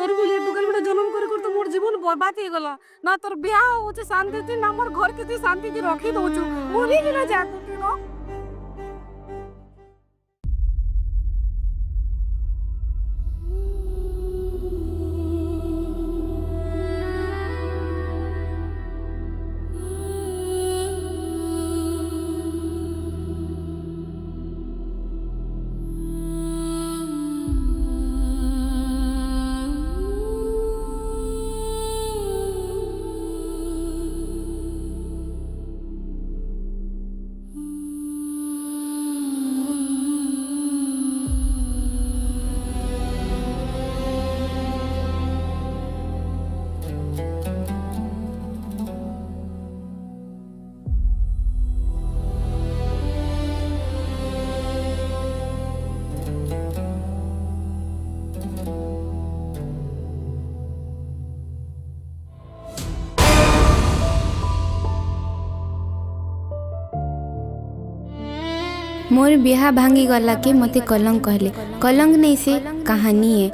তোর বলি টুকেল বেটা জন্ম করে করে তো মোর জীবন বরবাদ হয়ে গলা না তোর বিয়া হচ্ছে শান্তিতে না মোর ঘরকে তুই শান্তিতে রখি দউছু মরি গেলা যা তুই নো मोर बिहा भांगी गला के मते कलंक कहले कलंक नहीं से कहानी है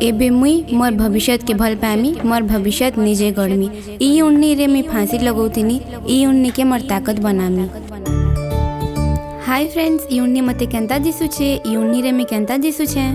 एबे मुई मोर भविष्य के भल पामी मोर भविष्य निजे गढ़मी ई उन्नी रे मैं फांसी लगौतिनी ई उन्नी के मोर ताकत बनामी। हाय फ्रेंड्स ई उन्नी मते केंता दिसु छे ई उन्नी रे मैं केंता दिसु छे।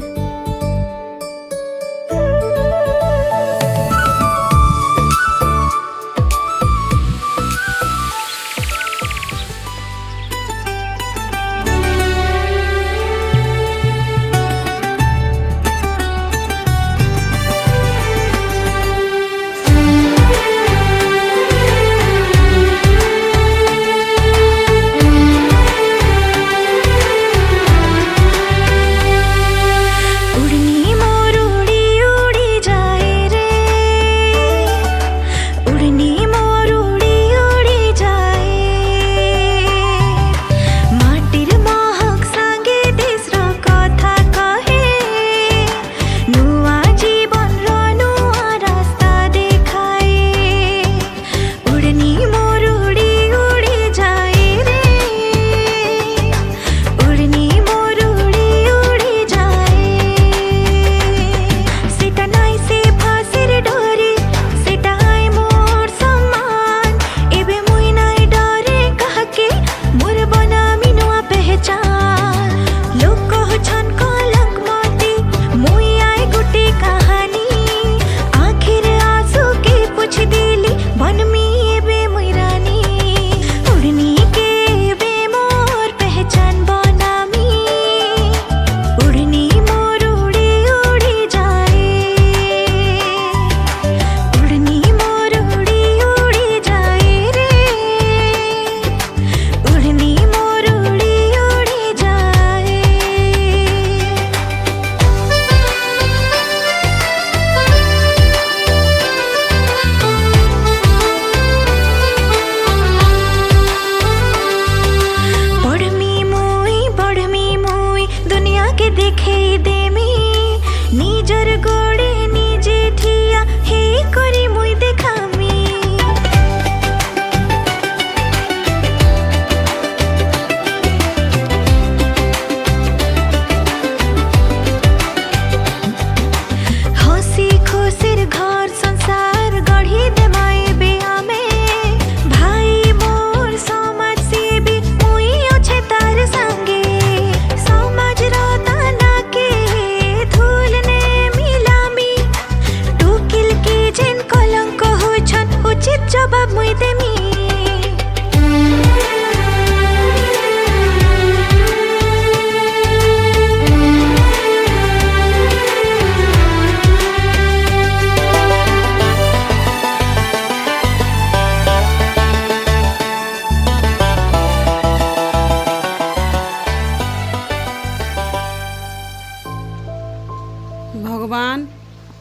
भगवान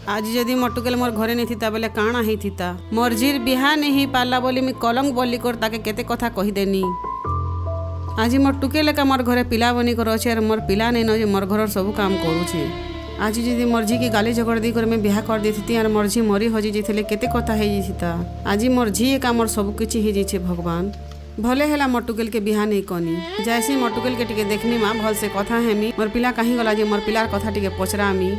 आज जदि मोर टुकेल मोर घरे नहीं थिता बेले काଣା ही थिता मोर झीर बिहा नहीं पाला बोली मी कलंक बोली कर ताके केते कथा कही देनी आज मोर टुकेल का मोर घरे पिला बनी कर अच्छे मोर पिला नहीं न जे मोर घर सब काम करूछे आज जदि मोर झी की गाली झगड़ दी कर मैं बिहा कर देती और मोर झी मरी हजी जाइए केते कथा हो जाता आज मोर झी का मोर सब किछि हो जाइए भगवान भले है मोर टुकेल के बिहा नहीं कनी जैसे मोर टुकेल के टिके देखनी माँ भल से कथा हेमी मोर पिला कहीं गला जे मोर पिलार कथा टिके पचरामी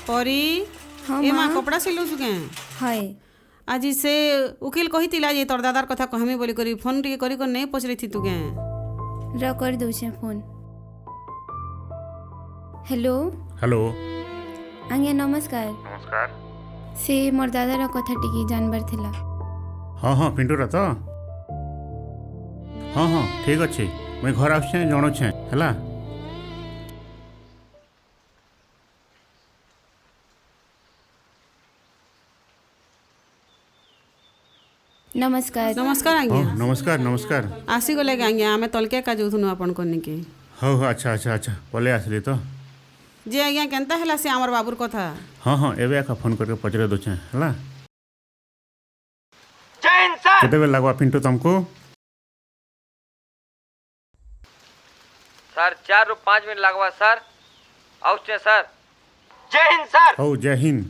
परी हाँ ए माँ माँ। कपड़ा सिलु सुके हाय आज से उकिल कहितिला जे तोर दादार कथा कहमी बोली करी फोन टिके करी को नहीं पचरी थी तुके र कर दउछे फोन। हेलो हेलो आज्ञा नमस्कार। नमस्कार। से मोर दादार कथा टिके जानबार थिला। हाँ हाँ पिंटूरा तो हाँ हाँ ठीक अच्छे मुझे घर आसे जनाऊे है। नमस्कार। नमस्कार आज्ञा हाँ नमस्कार नमस्कार। आसी गले आज्ञा आमे तलके का जोथुनु आपन कोनी के हाँ हाँ अच्छा अच्छा अच्छा पले आसली तो जे आज्ञा केनता हला से हमर बाबूर कथा हाँ हाँ एवं एका फोन करके पचरे दूचे है। जैन सर केते बेल लगवा पिंटू तुमको? सर 4 ରୁ 5 मिनट लगवा सर आउचे सर। जय हिंद सर। हो जय हिंद।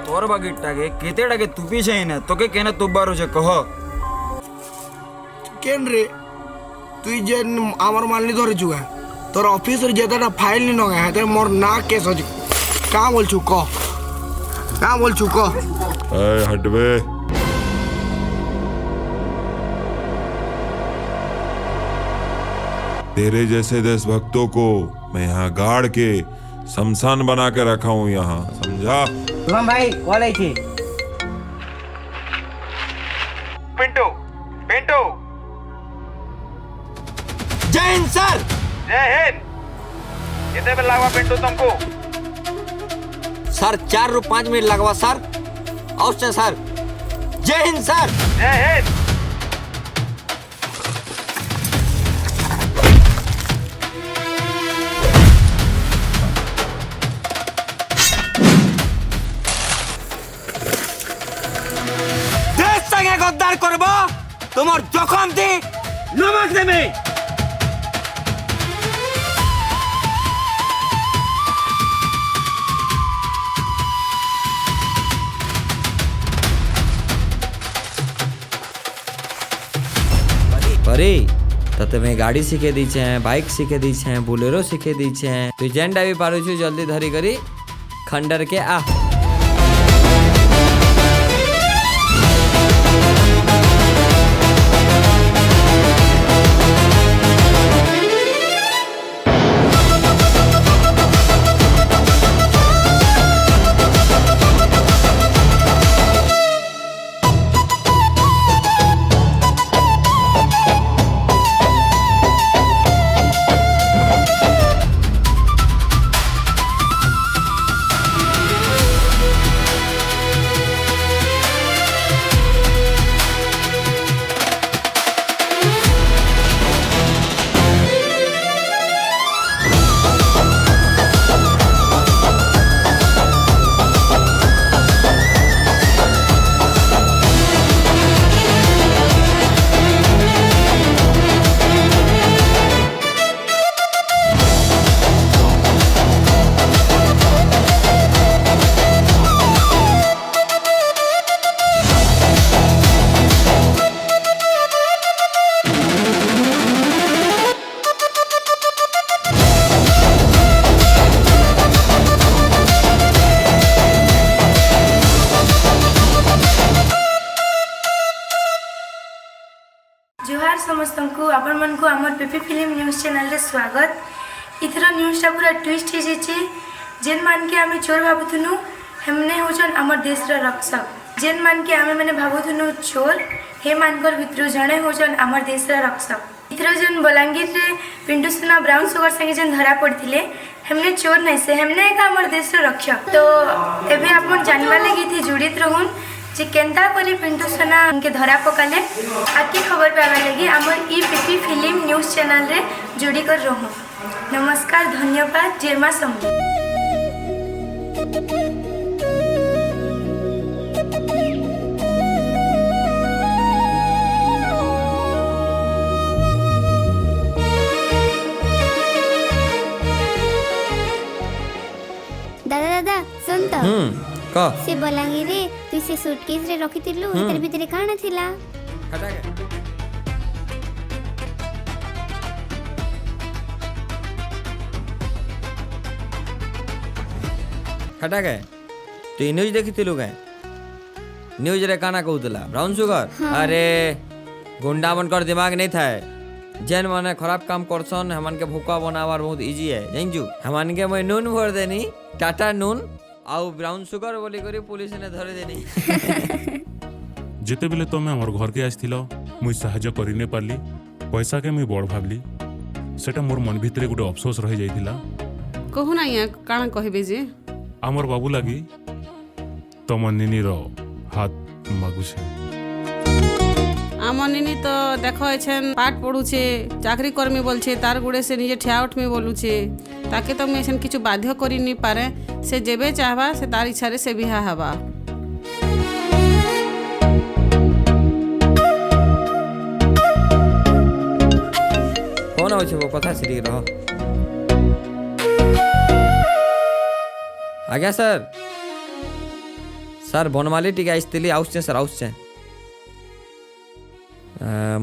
तोर बागिटागे केतेडागे तुपी छेना तोके केना तुब्बारो छे कह केन रे तुई जे आमर मालनी धरे जुगा तोर ऑफिस रे जेदाटा फाइल नि नगा है मोर ना केस अछि का बोल छु क अय हटवे। तेरे जैसे देशभक्तों को मैं यहाँ गाड़ के शमशान बना के रखा हूँ यहाँ, समझा? भाई कॉल आई थी। पिंटू पिंटू जय हिंद सर। जय हिंद। कितने बेल लगवा पिंटू तुमको? सर 4 ରୁ 5 मिनट लगवा सर आउचे सर। जय हिंद सर। जय हिंद। देश संगे गद्दार करबो তোমার জখম দি নমক দেবে। परे तते मैं गाड़ी सिखे दी छे, बाइक सिखे दी छे, बोलेरो सिखे दी छे। तू जेंडा भी पारू छु जल्दी धरी करी खंडर के आ। जोहार समस्त को आपण मन को आमर पीपी फिल्म न्यूज चैनल रे स्वागत। इथर न्यूज़टा पूरा ट्विस्ट हो जेन मान के आम चोर भावुनु हेमने होचन आमर देश रा रक्षक। जेन मान के आमे मैंने भावुथुनु चोर हे मानकर भितर जड़े होचन आमर देश रक्षक। इथर जन बलांगीर रे पिंटू सुना ब्राउन सुगर संगे जन धरा पड़थिले हमने चोर नहीं से हमने एक आमर देश रक्षक। तो एबे आपन जानवा लगी थी जुड़ित रहून जे केंता करी पिंटू सुना उनके धरा पकाले आके खबर पावा लगी आमर ई पीपी फिल्म न्यूज़ चैनल रे जुड़ी कर रहूं। नमस्कार, धन्यवाद, जय मां शंभू। दादा दादा सुन तो क से बलांगीर रे तू से सूटकेस रे रखिथिलु एतर भितरे काना थिला हटा के हटा के तू न्यूज देखिथिलु के न्यूज रे काना कहूतला ब्राउन सुगर। अरे गुंडा मन कर दिमाग नहीं थाए जेन माने खराब काम करसन हमन के भूका बनावार बहुत इजी है जानजू। हमन के मैं नून भर देनी टाटा नून आउ ब्राउन सुगर बोली करी पुलिस ने धरे देनी। जिते बेले तमे हमर घर के आसिथिल मुई साहाय्य करि नै पारली पैसा के मुई बड़ भाबली सेटा मोर मन भितरे गुटे अफसोस रहि जाइथिला। कहू ना या काଣା कहबे जे हमर बाबू लागी तम निनी रो हाथ मागुछे। আমার নিনি তো দেখো এছেন পাঠ পড়ুছে চাকরি কর্মী বলছে তার গুড়ে সে নিজে ঠিয়া উঠমি বলুছে তাকে তো আমি এছেন কিছু বাধ্য করি নি পারে সে যেবে চাহবা সে তার ইচ্ছারে সে বিহা হবা। কোন হচ্ছে वो কথা সিরি রহ। আজ্ঞା স্যার স্যার বনমালী টিকে আইসଥିଲି ଆଉଛେ ସାର୍ ଆଉଛେ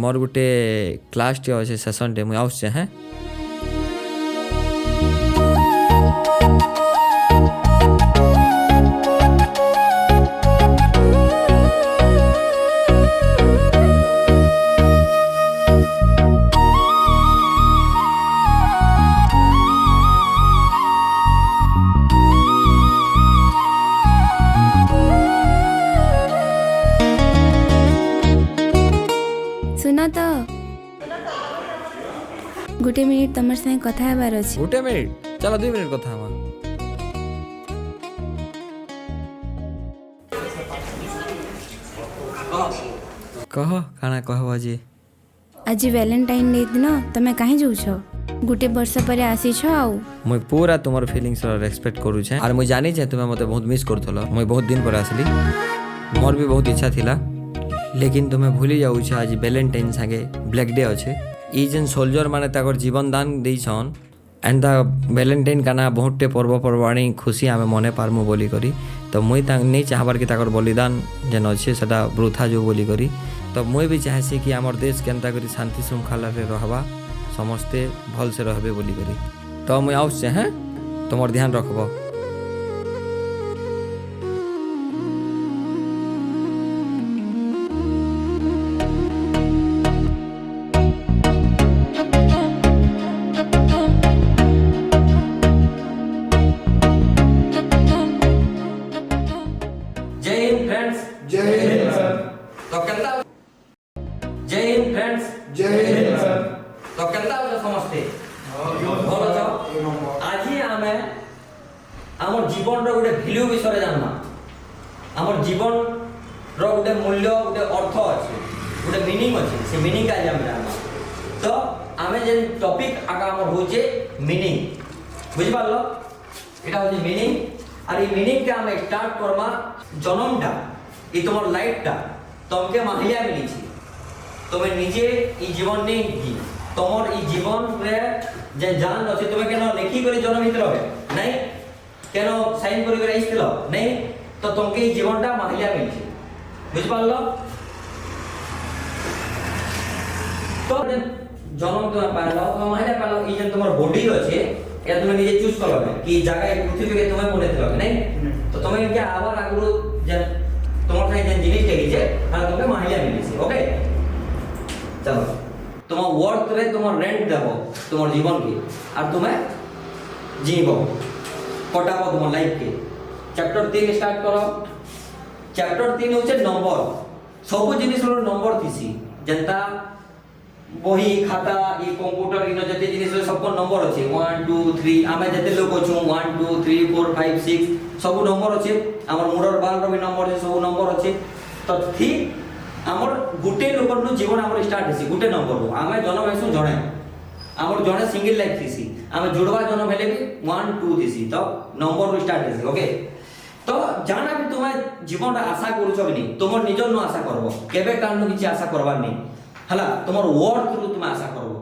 मोर गुटे क्लास टे अच्छे सेशन टे मुझे आउे हैं। सुनो तो गुटे मिनिट तमर संगे कथा हेबार अछि। गुटे मिनिट चलो 2 मिनिट कथा हमा कह काना कहबा जी। आज वैलेंटाइन डे दिन तमे काहे जाउ छ गुटे वर्ष पर आसी छ आउ मुई पूरा तुमर फीलिंग्स रो रेस्पेक्ट करू छे और मुई जानी छे तुमे मते बहुत मिस करथलो। मुई बहुत दिन पर आसली मोर भी बहुत इच्छा थिला लेकिन तुम्हें भूली जाऊ छ आज वैलेंटाइन संगे ब्लैक डे अच्छे। ई जेन सोल्जर माने ताकर जीवन दान देछन एंड द वैलेंटाइन काना बहुत टे पर्वपर्वाणी खुशी आमे मने पारमु बोली करी तो मुई ता नहीं चाहबार कि ताकर बलिदान जेन अच्छे सेटा वृथा जो बोली करी तो मुई भी चाहेसी कि हमर देश केनता करी शांति श्रृंखला रे रहबा समस्ते भल से रहबे बोली करी। तो मुई आउछ हैं तुमर ध्यान रखबो। आमर जीवन रो गोटे भैल्यू विषय जानना आमर जीवन रो गोटे मूल्य गोटे अर्थ अच्छे गोटे मीनिंग अच्छे से मीनिंग का हम जानना। तो आमे जे टॉपिक आगा आमर होचे मीनिंग बुझ पारलो एटा होचे मीनिंग और ई मीनिंग के हम स्टार्ट करमा जन्मटा ई तोमर लाइफटा तमके माहिया मिली छी तमे निजे ई जीवन नै की तोमर ई जीवन रे जे जान अछि तमे केन लेखी करी जन्म हित रहे नै केन साइन करी आइस्थिल नहीं तो तुमके जीवनटा माहिया मिलছে बुझ पारलो। तो जन्म तुम पारलो तो माहिया पारलो ई जे तुम्हार बॉडी अछि या तुम निजे चूज करलो कि जगह पृथ्वी के तुम्हें बोले थलो नहीं तो तुम्हें क्या आवर आगु जे तुम्हार ठाई जे जिनिस टेगी जे आ तुमके माहिया मिलছে ओके। चलो तुम वर्थ रे तुम रेंट देबो तुम्हार जीवन की और तुम्हें जीबो कटाबो तुम लाइफ के। चैप्टर 3 स्टार्ट करो चैप्टर 3 होचे नंबर सब जिनिस रो नंबर थिसी जनता बही खाता ई कंप्यूटर इन जते जिनिस रो सब नंबर अछि 1 2 3 आमे जते लोग अछु 1 2 3 4 5 6 सब नंबर अछि हमर मुडर बाल रो भी नंबर अछि सब नंबर अछि तो ठीक हमर गुटे लोकर नु जीवन हमर स्टार्ट हेसी गुटे नंबर रो आमे जन्म हेसु जणे हमर जणे सिंगल लाइफ थिसी आमे जुड़वा जन्म हेले भी 1 2 थिसी तो नंबर रो स्टार्ट हेसी ओके तो जाना भी तुम जीवन आशा करूछ कि नहीं तुम निजर नु आशा करबो केबे कान किछि आशा करबार नहीं हला तुमर वर्थ रु तुम आशा करबो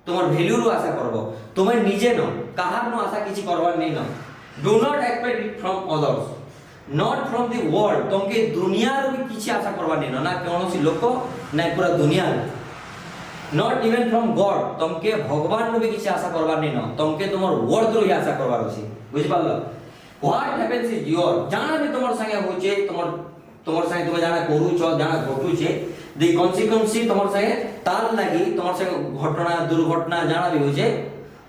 तुमर वैल्यू रु आशा करबो तुम निजे न काहार नु आशा किछि करबार नहीं न do not expect it from others not from the world तुमके दुनिया रु भी किछि आशा करबार नहीं न ना कोनोसी लोक ना पूरा दुनिया नॉट इवन फ्रॉम गॉड तुमके भगवान रु भी किछि आशा करबार नहीं न तुमके तुमर वर्थ रु ही आशा करबार अछि बुझ पालो व्हाट हैपेंस इज योर जाना भी तुमर संगे होचे तुमर संगे तुम जाना करूछ जाना घटुछे द कॉन्सिक्वेंस तुमर संगे तार लागि तुमर संगे घटना दुर्घटना जाना भी होचे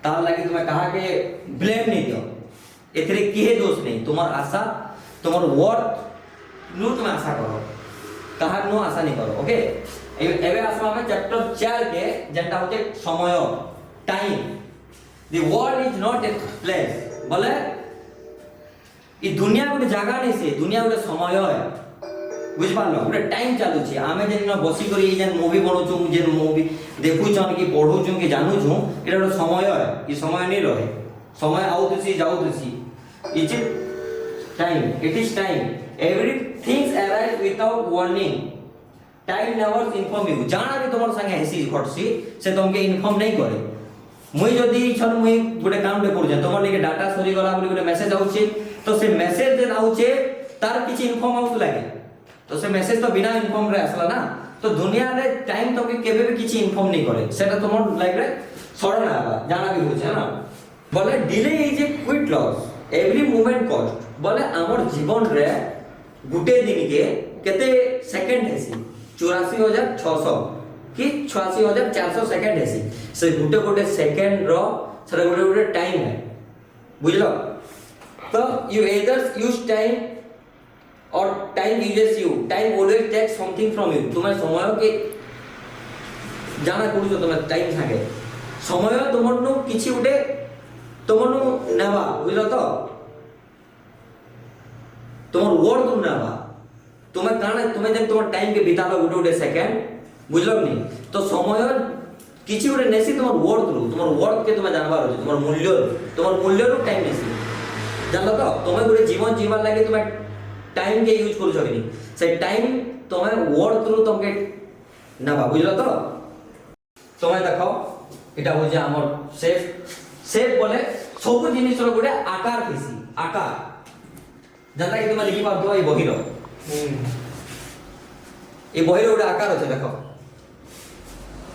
तार लागि तुम कहा के ब्लेम नहीं दियो एथरे किहे दोष नहीं तुमर आशा तुमर वर्थ नु तुम आशा करो कहा नु आशा नहीं करो ओके एबे आसमा में चैप्टर 4 के जेंटा होचे समय time the world is not a place बोले ई दुनिया गोटे जगह नहीं से दुनिया गोटे समय है बुझ पारलो गोटे टाइम चालू छी आमे जेन बसी करी जेन मूवी बनोछु जेन मूवी देखुछन कि पढुछु कि जानूछु एटा गोटे समय है ई समय नहीं रहे समय आउतसी जाउतसी is time it is time everything arise without warning time never inform you जाना भी तुमर संगे हेसी घटसी से तुमके इन्फॉर्म नहीं करे मुई जदी छन मुई गोटे काम पे कर जे तुमर लेके डाटा सरी गला बोली गोटे मेसेज आउची तो से मेसेज जे आउचे तार किछि इन्फॉर्म आउत लागे तो से मेसेज तो बिना इन्फॉर्म रे आसला ना तो दुनिया रे टाइम तो केबे भी किछि इन्फॉर्म नहीं करे सेटा तुमर लाइफ रे सडन आबा जाना भी होचे ना बोले delay is a quit loss every moment cost बोले हमर जीवन रे गुटे दिन के केते सेकंड हेसी 84600 कि 86400 सेकंड हेसी से गुटे गुटे सेकंड रो से गुटे गुटे टाइम है बुझलो तो you either use time or time uses you time always takes something from you तुम्हें समय के जाना करूछ तुम्हें टाइम थाके समय तुमर नु किछि उठे तुमर नु नेबा बुझलो तो तुमर वर्ड तुम नेबा तुम्हें काने तुम्हें जब तुमर टाइम के बितालो उठे उठे सेकंड बुझलो नहीं तो समय किछि उठे नेसी तुमर वर्ड के तुम्हें जानबार हो तुमर मूल्य रो टाइम नेसी जानलो तो तुम्हें गोटे जीवन जीवन लागि तुम्हें टाइम के यूज करू छबिनी से टाइम तुम्हें वर्ड थ्रू तुमके नबा बुझलो तो तुम्हें देखो एटा हो जे हमर शेप बोले सब जिनिस रो गोटे आकार दिसी आकार जनता कि तुम लिखि पाबो ए बहिरो ए बहिरो गोटे आकार আছে देखो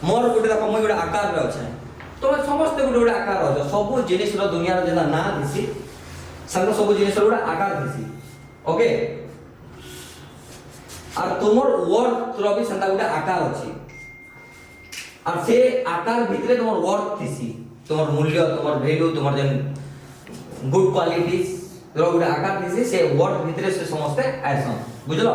मोर गोटे देखो মই गोटे आकार रे আছে तुम समस्त गोटे गोटे आकार আছে सब जिनिस रो दुनिया रो जेना ना दिसी संग सब जिनिस रो आकार दिसी ओके और तुमर वर्थ रो भी संता गोटे आकार अछि और से आकार भितरे तुमर वर्थ दिसी तुमर मूल्य तुमर वैल्यू तुमर जन गुड क्वालिटीज रो गोटे आकार दिसी से वर्थ भितरे से समस्त आइसन बुझलो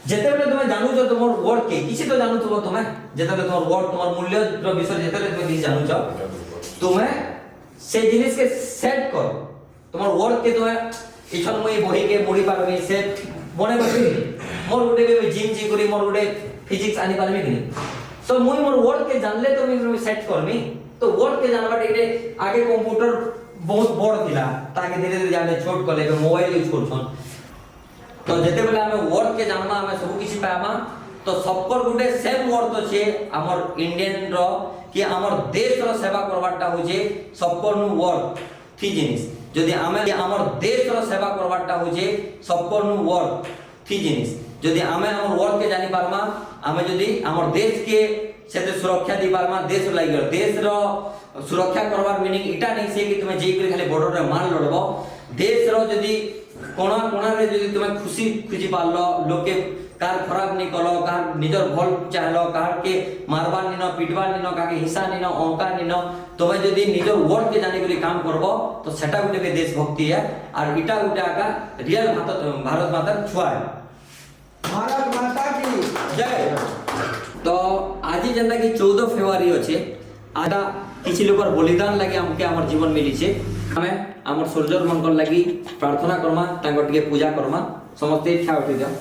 जेते बेले तुम जानू छ तुमर वर्थ के किछि तो जानू थबो तुम जेते बेले तुमर वर्थ तुमर मूल्य रो विषय जेते बेले तुम जानू छ तुम से जिनिस के सेट कर तुमर वर्थ के तुम इछन मई बही के मुड़ी पारबी से बने बसी मोर गुटे के जिम जी करी मोर गुटे फिजिक्स आनी पारबी कि तो मुई मोर वर्थ के जानले तो मैं सेट करमी तो वर्थ के जानबा टे आगे कंप्यूटर बहुत बड़ थिला ताके धीरे धीरे जाने छोट कले मोबाइल यूज करछन तो जेते बेले हमें वर्थ के जानबा हमें सब किछि पामा तो सबकर गुटे सेम वर्थ अछि हमर इंडियन रो कि हमर देश रो सेवा करबाटा होजे सबकर नु वर्थ थी जिनिस जदि हमें हमर देश रो सेवा करबाटा होजे सबकर नु वर्थ थी जिनिस जदि हमें हमर वर्थ के जानि पारमा हमें जदि हमर देश के सेते सुरक्षा दी पारमा देश लागि देश रो सुरक्षा करबार मीनिंग इटा नहीं से कि तुमे जेई खाली बॉर्डर रे मार लड़बो देश रो जदि कोना कोना रे जदि तुमे खुशी पारलो लोके कार खराब नहीं कलो, कार निजर भल चाहलो, कार के मारबार निनो, पिटबार निनो, काके हिस्सा निनो, अहंकार निनो, तुम्हें जदि निजर वर्ड के जाने के लिए काम करबो तो सेटा गुटे के देशभक्ति है और इटा गुटे आका रियल भारत माता छुआ है। भारत माता की जय। तो आज जेनता कि 14 फेब्रुआरी अच्छे आदा किसी लोकर बलिदान लगे हमके हमर जीवन मिली छे। हमें हमर सोल्जर मनकर लगी प्रार्थना करमा, तांको टिके पूजा करमा। समस्ते ठा उठी जाओ।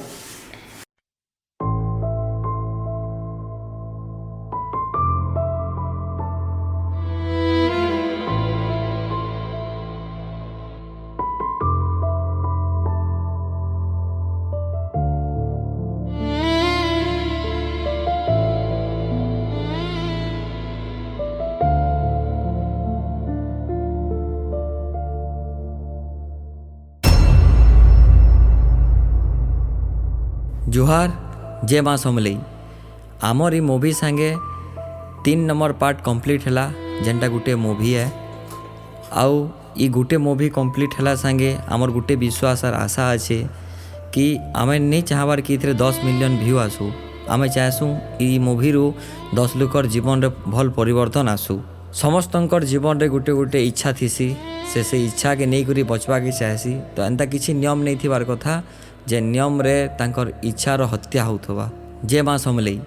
जुहार जय माँ समलई। आमर ई मूवी संगे 3 नंबर पार्ट कंप्लीट हैला जेनटा गुटे मूवी है। आउ ई गुटे मूवी कंप्लीट हैला संगे आमर गुटे विश्वास और आशा अच्छे कि आमे नहीं चाहबार कि इतरे 10 मिलियन व्यू आसू। आमे चाहसूँ ई मूवी रू 10 लोकर जीवन रे भल परिवर्तन आसू। समस्तंकर जीवन रे गुटे गुटे इच्छा थीसी, से इच्छा के नहीं करी बचवा के चाहसी। तो एंता किसी नियम नहीं थिबार कथा जे नियम रे तांकर इच्छार हत्या होथवा। जय माँ समलई।